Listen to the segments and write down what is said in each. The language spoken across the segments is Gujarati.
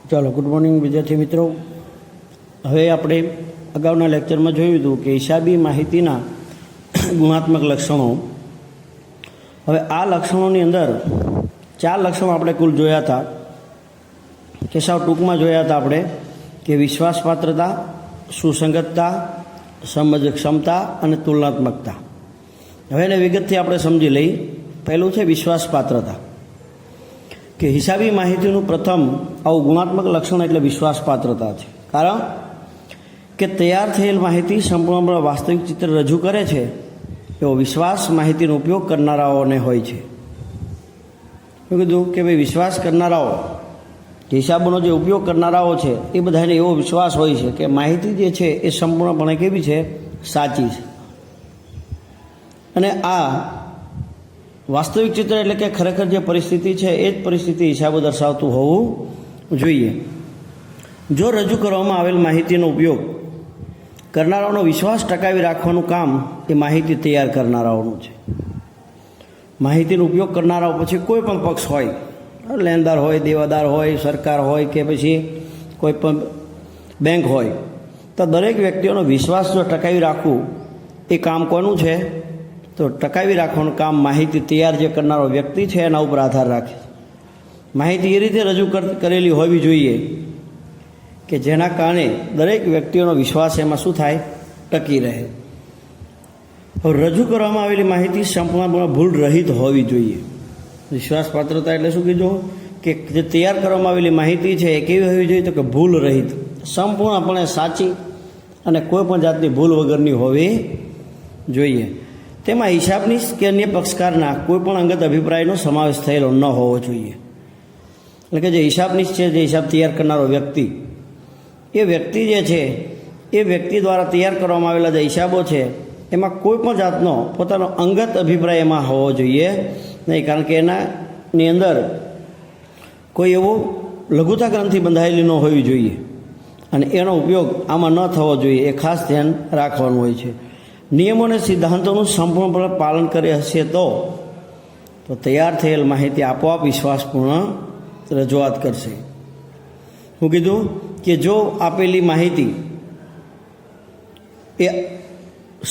ચાલો, ગુડ મોર્નિંગ વિદ્યાર્થી મિત્રો. હવે આપણે અગાઉના લેક્ચરમાં જોયું હતું કે હિસાબી માહિતીના ગુણાત્મક લક્ષણો. હવે આ લક્ષણોની અંદર 4 લક્ષણો આપણે કુલ જોયા હતા, કે સાવ ટૂંકમાં જોયા હતા આપણે, કે વિશ્વાસપાત્રતા, સુસંગતતા, સમજ ક્ષમતા અને તુલનાત્મકતા. હવે એને વિગતથી આપણે સમજી લઈ. પહેલું છે વિશ્વાસપાત્રતા, કે હિસાબી માહિતીનું પ્રથમ આવું ગુણાત્મક લક્ષણ એટલે વિશ્વાસપાત્રતા છે. કારણ કે તૈયાર થયેલ માહિતી સંપૂર્ણપણે વાસ્તવિક ચિત્ર રજૂ કરે છે એવો વિશ્વાસ માહિતીનો ઉપયોગ કરનારાઓને હોય છે. મેં કીધું કે ભાઈ વિશ્વાસ કરનારાઓ, હિસાબોનો જે ઉપયોગ કરનારાઓ છે એ બધાને એવો વિશ્વાસ હોય છે કે માહિતી જે છે એ સંપૂર્ણપણે કેવી છે? સાચી છે. અને આ વાસ્તવિક ચિત્ર એટલે કે ખરેખર જે પરિસ્થિતિ છે એ જ પરિસ્થિતિ હિસાબો દર્શાવતું હોવું જોઈએ. જો રજૂ કરવામાં આવેલ માહિતીનો ઉપયોગ કરનારાઓનો વિશ્વાસ ટકાવી રાખવાનું કામ એ માહિતી તૈયાર કરનારાઓનું છે. માહિતીનો ઉપયોગ કરનારાઓ પછી કોઈ પણ પક્ષ હોય, લેણદાર હોય, દેવાદાર હોય, સરકાર હોય કે પછી કોઈ પણ બેંક હોય, તો દરેક વ્યક્તિઓનો વિશ્વાસ જો ટકાવી રાખવું એ કામ કોનું છે? તો ટકાવી રાખવાનું કામ માહિતી તૈયાર જે કરનારો વ્યક્તિ છે એના ઉપર આધાર રાખે છે. માહિતી એ રીતે રજૂ કરેલી હોવી જોઈએ કે જેના કારણે દરેક વ્યક્તિઓનો વિશ્વાસ એમાં શું થાય? ટકી રહે. હવે રજૂ કરવામાં આવેલી માહિતી સંપૂર્ણપણે ભૂલ રહિત હોવી જોઈએ. વિશ્વાસપાત્રતા એટલે શું કીધું? કે જે તૈયાર કરવામાં આવેલી માહિતી છે એ કેવી હોવી જોઈએ? તો કે ભૂલ રહિત, સંપૂર્ણપણે સાચી અને કોઈ પણ જાતની ભૂલ વગરની હોવી જોઈએ. તેમાં હિસાબની કે અન્ય પક્ષકારના કોઈ પણ અંગત અભિપ્રાયનો સમાવેશ થયેલો ન હોવો જોઈએ. એટલે કે જે હિસાબની છે, જે હિસાબ તૈયાર કરનારો વ્યક્તિ, એ વ્યક્તિ જે છે એ વ્યક્તિ દ્વારા તૈયાર કરવામાં આવેલા જે હિસાબો છે એમાં કોઈ પણ જાતનો પોતાનો અંગત અભિપ્રાય એમાં હોવો જોઈએ નહીં. કારણ કે એનાની અંદર કોઈ એવો લઘુતા ગ્રંથિ બંધાયેલી ન હોવી જોઈએ અને એનો ઉપયોગ આમાં ન થવો જોઈએ. એ ખાસ ધ્યાન રાખવાનું હોય છે. નિયમો અને સિદ્ધાંતોનું સંપૂર્ણપણે પાલન કરે હશે તો તૈયાર થયેલ માહિતી આપોઆપ વિશ્વાસપૂર્ણ રજૂઆત કરશે. હું કીધું કે જો આપેલી માહિતી એ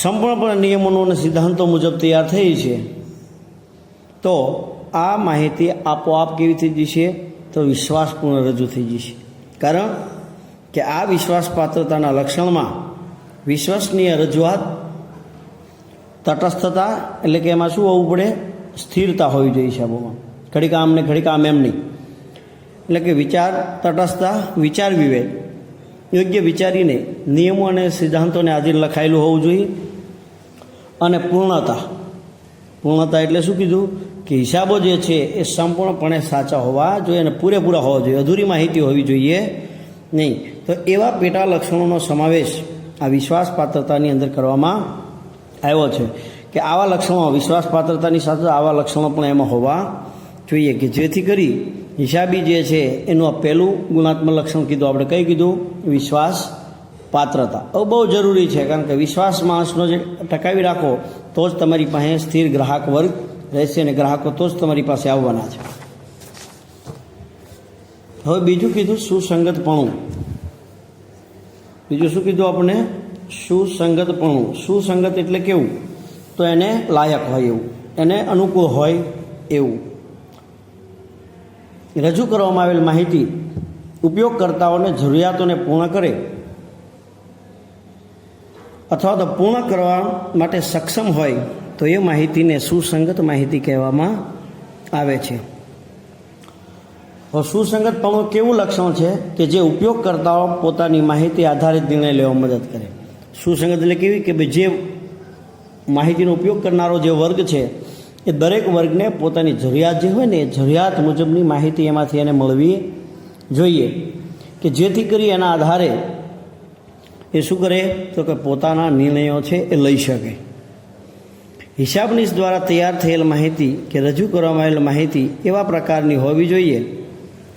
સંપૂર્ણપણે નિયમોનો અને સિદ્ધાંતો મુજબ તૈયાર થઈ છે તો આ માહિતી આપોઆપ કેવી થઈ જશે? તો વિશ્વાસપૂર્ણ રજૂ થઈ જશે. કારણ કે આ વિશ્વાસપાત્રતાના લક્ષણમાં વિશ્વસનીય રજૂઆત, તટસ્થતા, એટલે કે એમાં શું હોવું પડે? સ્થિરતા હોવી જોઈએ હિસાબોમાં. ઘડીક આમ ને ઘડીક આમ એમ નહીં. એટલે કે વિચાર તટસ્થતા, વિચાર વિવેક, યોગ્ય વિચારીને નિયમો અને સિદ્ધાંતોને આધીન લખાયેલું હોવું જોઈએ. અને પૂર્ણતા, પૂર્ણતા એટલે શું કીધું? કે હિસાબો જે છે એ સંપૂર્ણપણે સાચા હોવા જોઈએ અને પૂરેપૂરા હોવા જોઈએ. અધૂરી માહિતી હોવી જોઈએ નહીં. તો એવા પેટા લક્ષણોનો સમાવેશ આ વિશ્વાસપાત્રતાની અંદર કરવામાં આવ્યો છે કે આવા લક્ષણો, વિશ્વાસપાત્રતાની સાથે આવા લક્ષણો પણ એમાં હોવા જોઈએ કે જેથી કરી હિસાબી જે છે એનું આ પહેલું ગુણાત્મક લક્ષણ કીધું આપણે. કઈ કીધું? વિશ્વાસ પાત્રતા. બહુ જરૂરી છે. કારણ કે વિશ્વાસ માણસનો જે ટકાવી રાખો તો જ તમારી પાસે સ્થિર ગ્રાહક વર્ગ રહેશે અને ગ્રાહકો તો જ તમારી પાસે આવવાના છે. હવે બીજું કીધું સુસંગતપણું. બીજું શું કીધું આપણે? સુસંગતપણું. સુસંગત એટલે કેવું? તો એને લાયક હોય એવું, એને અનુકૂળ હોય એવું. રજૂ કરવામાં આવેલ માહિતી ઉપયોગકર્તાઓને જરૂરિયાતોને પૂર્ણ કરે અથવા તો પૂર્ણ કરવા માટે સક્ષમ હોય તો એ માહિતીને સુસંગત માહિતી કહેવામાં આવે છે. સુસંગતપણું કેવું લક્ષણ છે? કે જે ઉપયોગકર્તાઓ પોતાની માહિતી આધારિત નિર્ણય લેવામાં મદદ કરે. સુસંગત એટલે કેવી? કે ભાઈ જે માહિતીનો ઉપયોગ કરનારો જે વર્ગ છે એ દરેક વર્ગને પોતાની જરૂરિયાત જે હોય ને એ જરૂરિયાત મુજબની માહિતી એમાંથી એને મળવી જોઈએ કે જેથી કરી એના આધારે એ શું કરે? તો કે પોતાના નિર્ણયો છે એ લઈ શકે. હિસાબનીશ દ્વારા તૈયાર થયેલ માહિતી કે રજૂ કરવામાં આવેલ માહિતી એવા પ્રકારની હોવી જોઈએ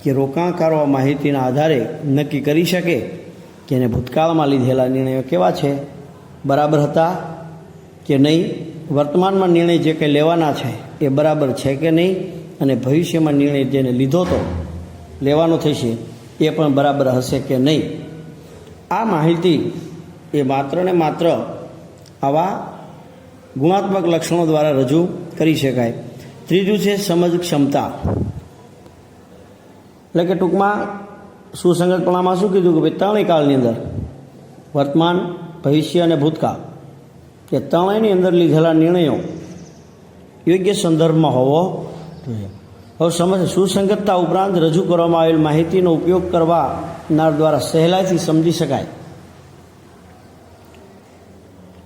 કે રોકાણકારો આ માહિતીના આધારે નક્કી કરી શકે કે એને ભૂતકાળમાં લીધેલા નિર્ણયો કેવા છે? બરાબર હતા કે નહીં? વર્તમાનમાં નિર્ણય જે કંઈ લેવાના છે એ બરાબર છે કે નહીં? અને ભવિષ્યમાં નિર્ણય જેને લીધો તો લેવાનો થશે એ પણ બરાબર હશે કે નહીં. આ માહિતી એ માત્ર ને માત્ર આવા ગુણાત્મક લક્ષણો દ્વારા રજૂ કરી શકાય. ત્રીજું છે સમજ ક્ષમતા. એટલે કે ટૂંકમાં સુસંગતપણામાં શું કીધું કે ભાઈ ત્રણેય કાળની અંદર વર્તમાન, ભવિષ્ય અને ભૂતકાળ એ ત્રણેયની અંદર લીધેલા નિર્ણયો યોગ્ય સંદર્ભમાં હોવો જોઈએ. હવે સમજ સુસંગતતા ઉપરાંત રજૂ કરવામાં આવેલ માહિતીનો ઉપયોગ કરવાના દ્વારા સહેલાઈથી સમજી શકાય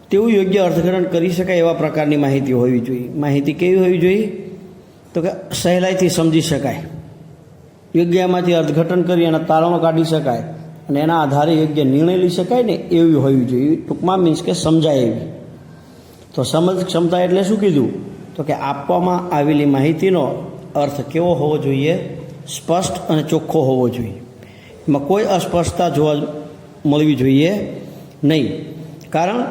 તેવું યોગ્ય અર્થઘટન કરી શકાય એવા પ્રકારની માહિતી હોવી જોઈએ. માહિતી કેવી હોવી જોઈએ? તો કે સહેલાઈથી સમજી શકાય, યોગ્ય એમાંથી અર્થઘટન કરી અને તારણો કાઢી શકાય અને એના આધારે યોગ્ય નિર્ણય લઈ શકાય ને એવી હોવી જોઈએ. ટૂંકમાં મીન્સ કે સમજાય એવી. તો સમજ ક્ષમતા એટલે શું કીધું? તો કે આપવામાં આવેલી માહિતીનો અર્થ કેવો હોવો જોઈએ? સ્પષ્ટ અને ચોખ્ખો હોવો જોઈએ. એમાં કોઈ અસ્પષ્ટતા જોવા મળવી જોઈએ નહીં. કારણ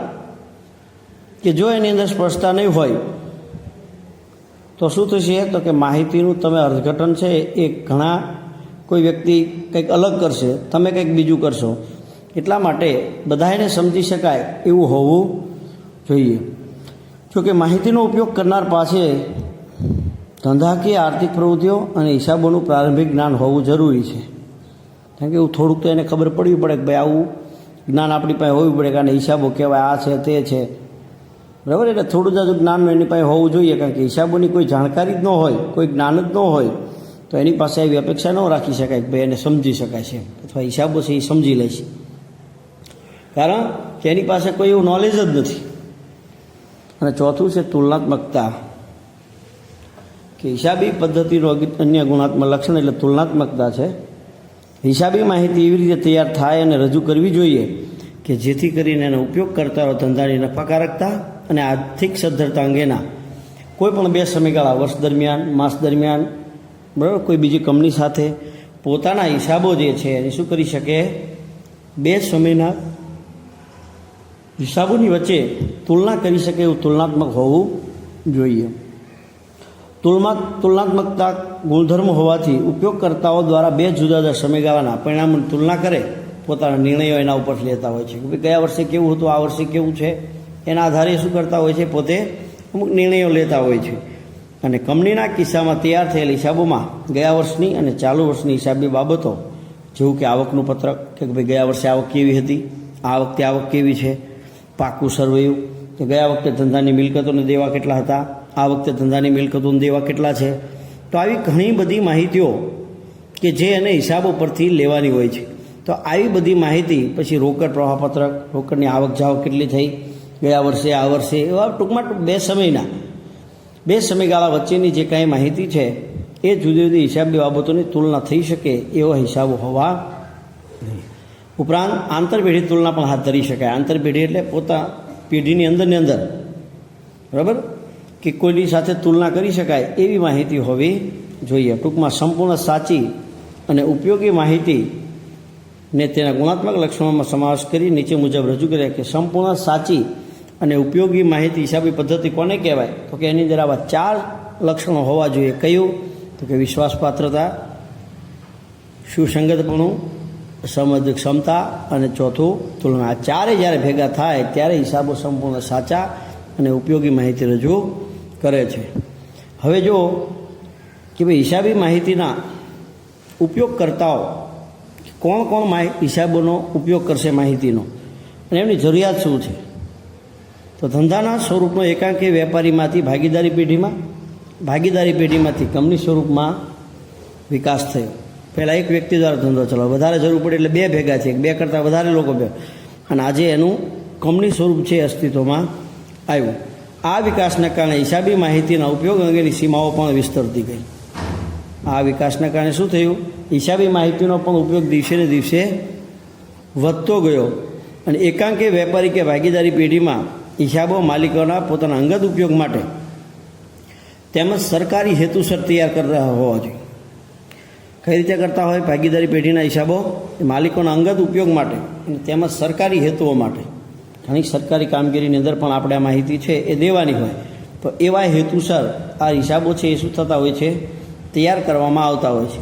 કે જો એની અંદર સ્પષ્ટતા નહીં હોય તો શું થશે? તો કે માહિતીનું તમે અર્થઘટન છે એ ઘણા કોઈ વ્યક્તિ કંઈક અલગ કરશે, તમે કંઈક બીજું કરશો. એટલા માટે બધાને સમજી શકાય એવું હોવું જોઈએ. જોકે માહિતીનો ઉપયોગ કરનાર પાસે ધંધાકીય આર્થિક પ્રવૃત્તિઓ અને હિસાબોનું પ્રારંભિક જ્ઞાન હોવું જરૂરી છે. કારણ કે એવું થોડુંક તો એને ખબર પડવી પડે કે ભાઈ આવું જ્ઞાન આપણી પાસે હોવું પડે, કારણ હિસાબો કહેવાય, આ છે તે છે, બરાબર. એટલે થોડું જાજુ જ્ઞાન એની પાસે હોવું જોઈએ. કારણ કે હિસાબોની કોઈ જાણકારી જ ન હોય, કોઈ જ્ઞાન જ ન હોય તો એની પાસે એવી અપેક્ષા ન રાખી શકાય કે ભાઈ એને સમજી શકાય છે અથવા હિસાબો છે એ સમજી લે છે. કારણ કે એની પાસે કોઈ એવું નોલેજ જ નથી. અને ચોથું છે તુલનાત્મકતા. કે હિસાબી પદ્ધતિનું અન્ય ગુણાત્મક લક્ષણ એટલે તુલનાત્મકતા છે. હિસાબી માહિતી એવી રીતે તૈયાર થાય અને રજૂ કરવી જોઈએ કે જેથી કરીને એનો ઉપયોગ કરતા ધંધાની નફાકારકતા અને આર્થિક સદ્ધરતા અંગેના કોઈ પણ બે સમયગાળા, વર્ષ દરમિયાન, માસ દરમિયાન, બરાબર, કોઈ બીજી કંપની સાથે પોતાના હિસાબો જે છે એને શું કરી શકે? બે સમયના હિસાબોની વચ્ચે તુલના કરી શકે એવું તુલનાત્મક હોવું જોઈએ. તુલનાત્મકતા ગુણધર્મ હોવાથી ઉપયોગકર્તાઓ દ્વારા બે જુદા જુદા સમયગાળાના પરિણામોની તુલના કરે પોતાના નિર્ણયો એના ઉપર લેતા હોય છે કે ભાઈ ગયા વર્ષે કેવું હતું, આ વર્ષે કેવું છે, એના આધારે શું કરતા હોય છે? પોતે અમુક નિર્ણયો લેતા હોય છે. અને કંપનીના કિસ્સામાં તૈયાર થયેલ હિસાબોમાં ગયા વર્ષની અને ચાલુ વર્ષની હિસાબી બાબતો જેવું કે આવકનું પત્રક કે ભાઈ ગયા વર્ષે આવક કેવી હતી, આ વખતે આવક કેવી છે, પાકું સર્વેયું કે ગયા વખતે ધંધાની મિલકતોને દેવા કેટલા હતા, આ વખતે ધંધાની મિલકતોને દેવા કેટલા છે. તો આવી ઘણી બધી માહિતીઓ કે જે એને હિસાબો પરથી લેવાની હોય છે. તો આવી બધી માહિતી પછી રોકડ પ્રવાહપત્રક, રોકડની આવક જાવક કેટલી થઈ ગયા વર્ષે, આ વર્ષે, એવા ટૂંકમાં બે સમયગાળા વચ્ચેની જે કાંઈ માહિતી છે એ જુદી જુદી હિસાબી બાબતોની તુલના થઈ શકે એવા હિસાબો હોવા જોઈએ. ઉપરાંત આંતરપેઢી તુલના પણ હાથ ધરી શકાય. આંતરપેઢી એટલે પોતા પેઢીની અંદરની અંદર, બરાબર, કે કોઈની સાથે તુલના કરી શકાય એવી માહિતી હોવી જોઈએ. ટૂંકમાં સંપૂર્ણ સાચી અને ઉપયોગી માહિતીને તેના ગુણાત્મક લક્ષણોમાં સમાવેશ કરી નીચે મુજબ રજૂ કર્યા કે સંપૂર્ણ સાચી અને ઉપયોગી માહિતી હિસાબી પદ્ધતિ કોને કહેવાય? તો કે એની અંદર આવા 4 લક્ષણો હોવા જોઈએ. કયું? તો કે વિશ્વાસપાત્રતા, સુસંગતપણું, સમજ ક્ષમતા અને ચોથું તુલના. આ ચારે જ્યારે ભેગા થાય ત્યારે હિસાબો સંપૂર્ણ સાચા અને ઉપયોગી માહિતી રજૂ કરે છે. હવે જો કે ભાઈ હિસાબી માહિતીના ઉપયોગકર્તાઓ કોણ હિસાબોનો ઉપયોગ કરશે માહિતીનો અને એમની જરૂરિયાત શું છે? તો ધંધાના સ્વરૂપનો એકાંકી વેપારીમાંથી ભાગીદારી પેઢીમાંથી કંપની સ્વરૂપમાં વિકાસ થયો. પહેલાં એક વ્યક્તિ દ્વારા ધંધો ચલાવો, વધારે જરૂર પડે એટલે બે ભેગા છે, બે કરતાં વધારે લોકો ભેગા, અને આજે એનું કંપની સ્વરૂપ છે અસ્તિત્વમાં આવ્યું. આ વિકાસના કારણે હિસાબી માહિતીના ઉપયોગ અંગેની સીમાઓ પણ વિસ્તરતી ગઈ. આ વિકાસના કારણે શું થયું? હિસાબી માહિતીનો પણ ઉપયોગ દિવસે ને દિવસે વધતો ગયો અને એકાંકી વેપારી કે ભાગીદારી પેઢીમાં હિસાબો માલિકોના પોતાના અંગત ઉપયોગ માટે તેમજ સરકારી હેતુસર તૈયાર કરતા હોવા જોઈએ. કઈ રીતે કરતા હોય? ભાગીદારી પેઢીના હિસાબો એ માલિકોના અંગત ઉપયોગ માટે અને તેમજ સરકારી હેતુઓ માટે. ઘણી સરકારી કામગીરીની અંદર પણ આપણે આ માહિતી છે એ દેવાની હોય, તો એવા હેતુસર આ હિસાબો છે એ શું થતા હોય છે? તૈયાર કરવામાં આવતા હોય છે.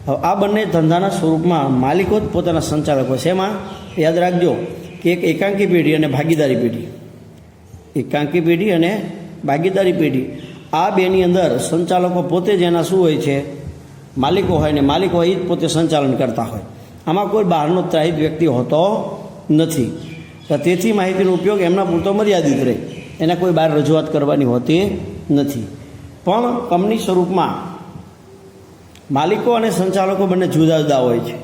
હવે આ બંને ધંધાના સ્વરૂપમાં માલિકો જ પોતાના સંચાલકો છે. એમાં યાદ રાખજો કે એક એકાંકી પેઢી અને ભાગીદારી પેઢી, એકાંકી પેઢી અને ભાગીદારી પેઢી, આ બેની અંદર સંચાલકો પોતે જ એના શું હોય છે, માલિકો હોય, ને માલિકો હોય એ જ પોતે સંચાલન કરતા હોય. આમાં કોઈ બહારનો ત્રાહિત વ્યક્તિ હોતો નથી. તો તેથી માહિતીનો ઉપયોગ એમના પૂરતો મર્યાદિત રહે, એને કોઈ બહાર રજૂઆત કરવાની હોતી નથી. પણ કંપની સ્વરૂપમાં માલિકો અને સંચાલકો બંને જુદા જુદા હોય છે.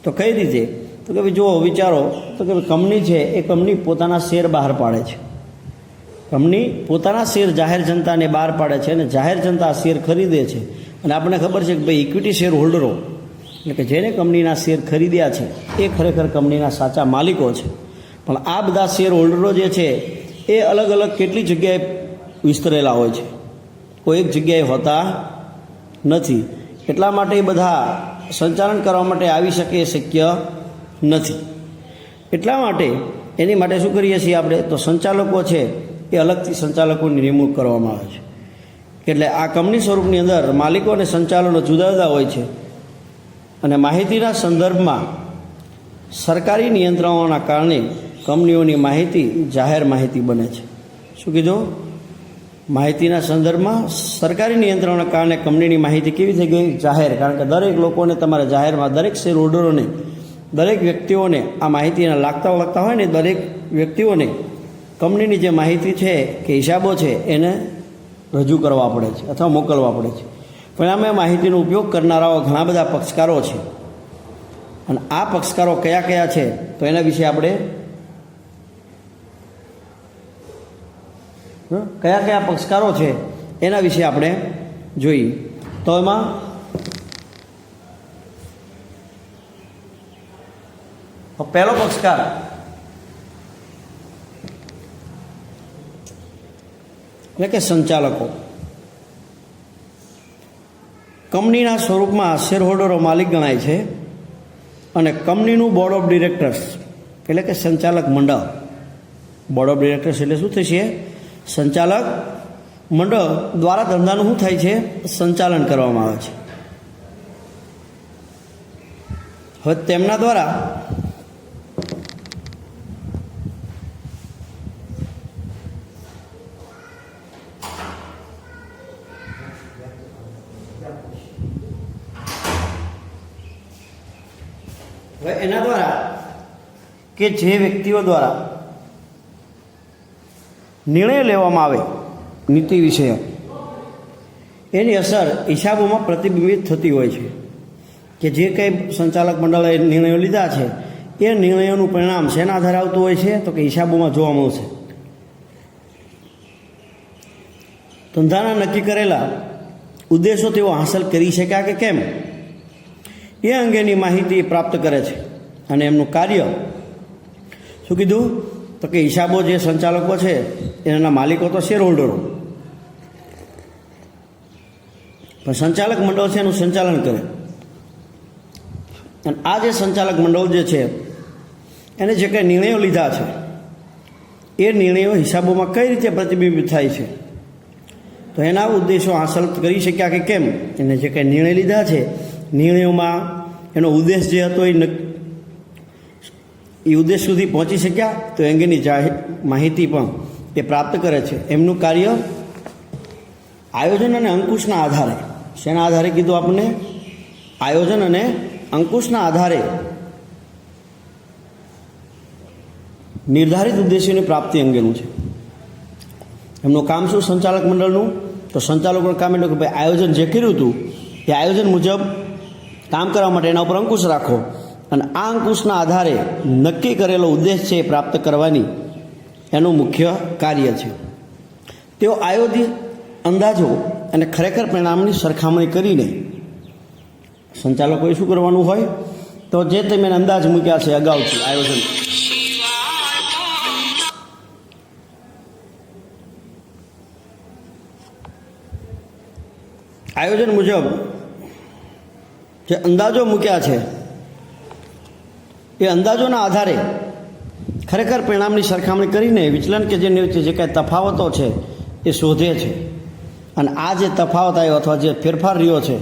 તો કઈ રીતે? તો કે ભાઈ જુઓ, વિચારો તો કે કંપની છે એ કંપની પોતાના શેર બહાર પાડે છે. કંપની પોતાના શેર જાહેર જનતાને બહાર પાડે છે અને જાહેર જનતા આ શેર ખરીદે છે. અને આપણને ખબર છે કે ભાઈ ઇક્વિટી શેર હોલ્ડરો, એટલે કે જેને કંપનીના શેર ખરીદ્યા છે એ ખરેખર કંપનીના સાચા માલિકો છે. પણ આ બધા શેર હોલ્ડરો જે છે એ અલગ અલગ કેટલી જગ્યાએ વિસ્તરેલા હોય છે, કોઈ એક જગ્યાએ હોતા નથી. એટલા માટે એ બધા સંચાલન કરવા માટે આવી શકે એ શક્ય નથી. એટલા માટે એની માટે શું કરીએ છીએ આપણે, તો સંચાલકો છે એ અલગથી સંચાલકોની નિમણૂક કરવામાં આવે છે. એટલે આ કંપની સ્વરૂપની અંદર માલિકો અને સંચાલનો જુદા જુદા હોય છે. અને માહિતીના સંદર્ભમાં સરકારી નિયંત્રણોના કારણે કંપનીઓની માહિતી જાહેર માહિતી બને છે. શું કીધું? માહિતીના સંદર્ભમાં સરકારી નિયંત્રણોના કારણે કંપનીની માહિતી કેવી થઈ ગઈ? જાહેર. કારણ કે દરેક લોકોને તમારે જાહેરમાં, દરેક શેર હોલ્ડરોને, દરેક વ્યક્તિઓને આ માહિતીના લાગતા હોય ને, દરેક વ્યક્તિઓને કંપનીની જે માહિતી છે કે હિસાબો છે એને રજૂ કરવા પડે છે અથવા મોકલવા પડે છે. પરિણામે માહિતીનો ઉપયોગ કરનારાઓ ઘણા બધા પક્ષકારો છે. અને આ પક્ષકારો કયા કયા છે તો એના વિશે આપણે કયા કયા પક્ષકારો છે એના વિશે આપણે જોઈએ. તો એમાં પહેલો પક્ષકાર એટલે કે સંચાલકો. કંપનીના સ્વરૂપમાં શેર હોલ્ડરો માલિક ગણાય છે અને કંપનીનું બોર્ડ ઓફ ડિરેક્ટર્સ એટલે કે સંચાલક મંડળ, બોર્ડ ઓફ ડિરેક્ટર્સ એટલે શું થશે? સંચાલક મંડળ દ્વારા ધંધાનું શું થાય છે? સંચાલન કરવામાં આવે છે. હવે તેમના દ્વારા એના દ્વારા કે જે વ્યક્તિઓ દ્વારા નિર્ણય લેવામાં આવે નીતિ વિષયક, એની અસર હિસાબોમાં પ્રતિબિંબિત થતી હોય છે. કે જે કંઈ સંચાલક મંડળે નિર્ણયો લીધા છે એ નિર્ણયોનું પરિણામ શેના આધારે આવતું હોય છે? તો કે હિસાબોમાં જોવા મળશે. ધંધાના નક્કી કરેલા ઉદ્દેશો તેઓ હાંસલ કરી શક્યા કે કેમ એ અંગેની માહિતી પ્રાપ્ત કરે છે. અને એમનું કાર્ય શું કીધું? તો કે હિસાબો જે સંચાલકો છે એના માલિકો તો શેર હોલ્ડરો, પણ સંચાલક મંડળ છે એનું સંચાલન કરે. અને આ જે સંચાલક મંડળ જે છે એને જે કંઈ નિર્ણયો લીધા છે એ નિર્ણયો હિસાબોમાં કઈ રીતે પ્રતિબિંબિત થાય છે, તો એના ઉદ્દેશો હાંસલ કરી શક્યા કે કેમ, એને જે કંઈ નિર્ણય લીધા છે નિર્ણયોમાં એનો ઉદ્દેશ જે હતો એ ઉદ્દેશ સુધી પહોંચી શક્યા, તો અંગેની માહિતી પણ એ પ્રાપ્ત કરે છે. એમનું કાર્ય આયોજન અને અંકુશના આધારે, શેના આધારે કીધું આપણને? આયોજન અને અંકુશના આધારે નિર્ધારિત ઉદ્દેશોની પ્રાપ્તિ અંગેનું છે. એમનું કામ શું સંચાલક મંડળનું? તો સંચાલકોનું કામ એટલે કે ભાઈ આયોજન જે કર્યું હતું એ આયોજન મુજબ કામ કરવા માટે એના ઉપર અંકુશ રાખો અને આ અંકુશના આધારે નક્કી કરેલો ઉદ્દેશ છે એ પ્રાપ્ત કરવાની એનું મુખ્ય કાર્ય છે. તેઓ આયોજિત અંદાજો અને ખરેખર પરિણામની સરખામણી કરીને સંચાલકોએ શું કરવાનું હોય? તો જે તમે અંદાજ મૂક્યા છે અગાઉથી આયોજન, આયોજન મુજબ જે અંદાજો મૂક્યા છે એ અંદાજોના આધારે ખરેખર પરિણામની સરખામણી કરીને વિચલન કે જે કાંઈ તફાવતો છે એ શોધે છે. અને આ જે તફાવત આવ્યો અથવા જે ફેરફાર રહ્યો છે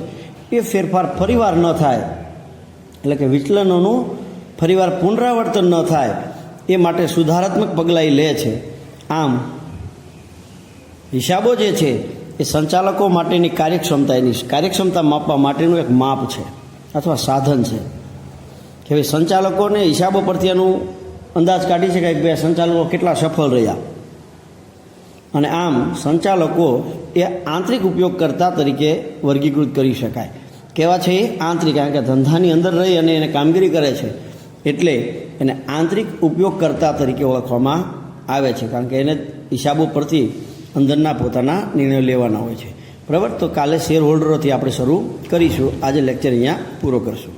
એ ફેરફાર ફરીવાર ન થાય, એટલે કે વિચલનોનું ફરીવાર પુનરાવર્તન ન થાય એ માટે સુધારાત્મક પગલાં લે છે. આમ હિસાબો જે છે એ સંચાલકો માટેની કાર્યક્ષમતા માપવા માટેનું એક માપ છે અથવા સાધન છે કે ભાઈ સંચાલકોને હિસાબો પરથી એનું અંદાજ કાઢી શકાય કે ભાઈ સંચાલકો કેટલા સફળ રહ્યા. અને આમ સંચાલકો એ આંતરિક ઉપયોગકર્તા તરીકે વર્ગીકૃત કરી શકાય. કેવા છે એ આંતરિક, કારણ કે ધંધાની અંદર રહી અને એને કામગીરી કરે છે એટલે એને આંતરિક ઉપયોગકર્તા તરીકે ઓળખવામાં આવે છે, કારણ કે એને હિસાબો પરથી અંદરના પોતાના નિર્ણયો લેવાના હોય છે. બરાબર, તો કાલે શેર હોલ્ડરોથી આપણે શરૂ કરીશું. આજે લેક્ચર અહીંયા પૂરો કરશું.